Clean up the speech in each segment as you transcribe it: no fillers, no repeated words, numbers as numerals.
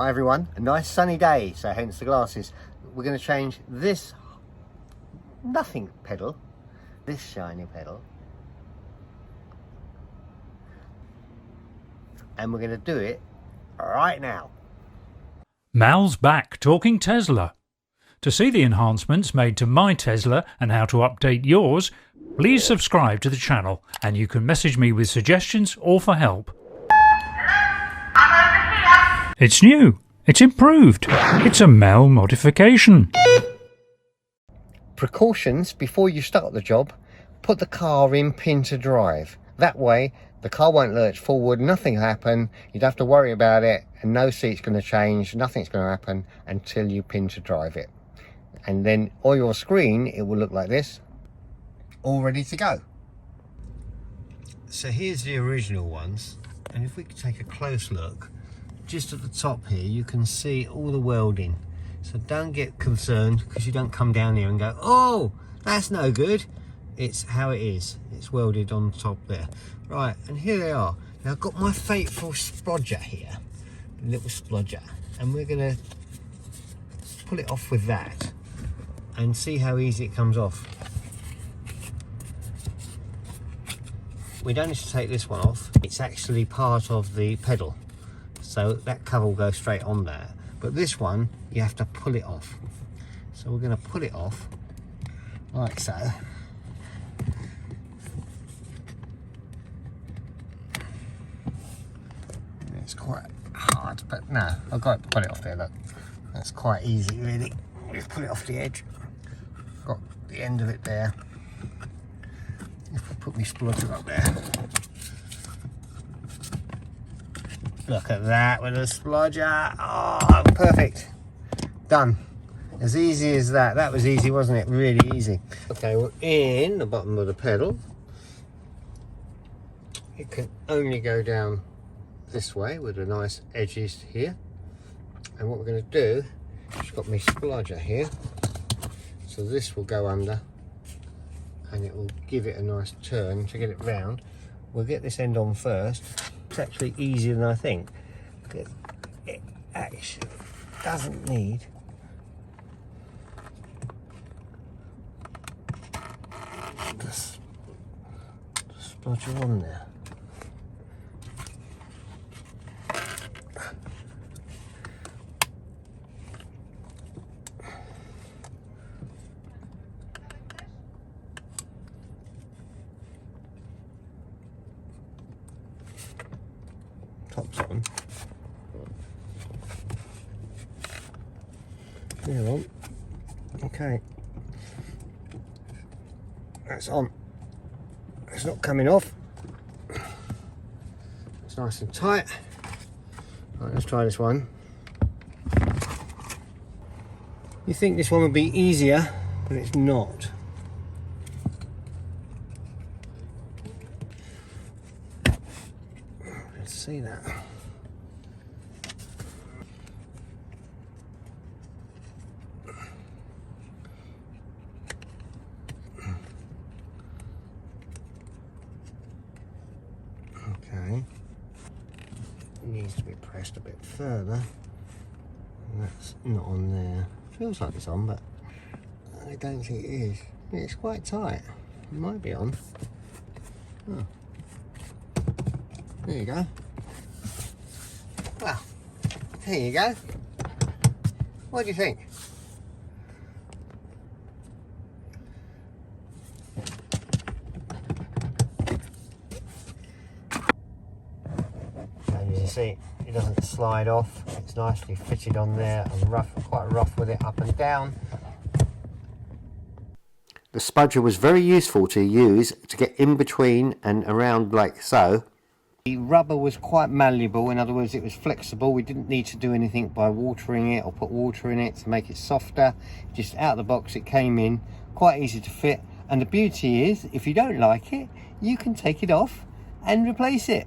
Hi everyone, a nice sunny day, so hence the glasses. We're going to change this nothing pedal, this shiny pedal, and we're going to do it right now. Mal's back talking Tesla. To see the enhancements made to my Tesla and how to update yours, please subscribe to the channel and you can message me with suggestions or for help. It's new, it's improved, it's a Mal modification. Precautions: before you start the job, put the car in pin to drive. That way the car won't lurch forward, nothing will happen, you'd have to worry about it, and no seat's going to change, nothing's going to happen until you pin to drive it. And then on your screen it will look like this, all ready to go. So here's the original ones, and if we could take a close look, just at the top here you can see all the welding. So don't get concerned because you don't come down here and go, oh, that's no good. It's how it is. It's welded on top there. Right, and here they are. Now I've got my fateful Spudger here, little Spudger, and we're going to pull it off with that and see how easy it comes off. We don't need to take this one off. It's actually part of the pedal, so that cover will go straight on there. But this one, you have to pull it off. So we're going to pull it off like so. It's quite hard, but no, I've got to pull it off there, look. That's quite easy, really. Just pull it off the edge. Got the end of it there. If I put my splodger up there. Look at that with a splodger. Oh, perfect. Done. As easy as that. That was easy, wasn't it? Really easy. Okay, we're in the bottom of the pedal. It can only go down this way with the nice edges here. And what we're going to do, I've got my splodger here. So this will go under and it will give it a nice turn to get it round. We'll get this end on first. It's actually easier than I think. It actually doesn't need the splodger on there. Top's on. Here on. Okay. That's on. It's not coming off. It's nice and tight. Right, let's try this one. You think this one would be easier, but it's not. Let's see that. Okay, it needs to be pressed a bit further. That's not on there. Feels like it's on, but I don't think it is. It's quite tight. It might be on. Oh. There you go. Well, there you go. What do you think? And as you see, it doesn't slide off. It's nicely fitted on there and rough, quite rough with it up and down. The Spudger was very useful to use to get in between and around like so. The rubber was quite malleable, in other words it was flexible. We didn't need to do anything by watering it or put water in it to make it softer. Just out of the box it came in, quite easy to fit. And the beauty is, if you don't like it, you can take it off and replace it.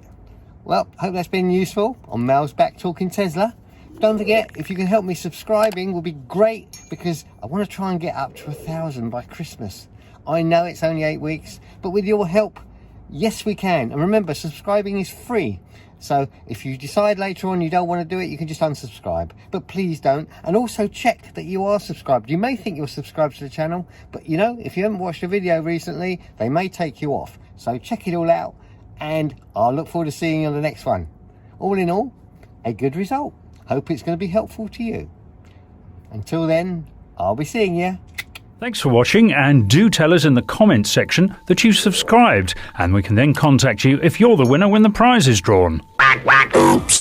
Well, hope that's been useful on Mal's Back Talking Tesla. Don't forget, if you can help me subscribing will be great, because I want to try and get up to 1,000 by Christmas. I know it's only 8 weeks, but with your help, yes we can. And remember, subscribing is free. So if you decide later on you don't want to do it, you can just unsubscribe, but please don't. And also check that you are subscribed. You may think you're subscribed to the channel, but you know, if you haven't watched a video recently, they may take you off. So check it all out, and I'll look forward to seeing you on the next one. All in all, a good result. Hope it's going to be helpful to you. Until then, I'll be seeing you. Thanks for watching, and do tell us in the comments section that you subscribed, and we can then contact you if you're the winner when the prize is drawn. Oops.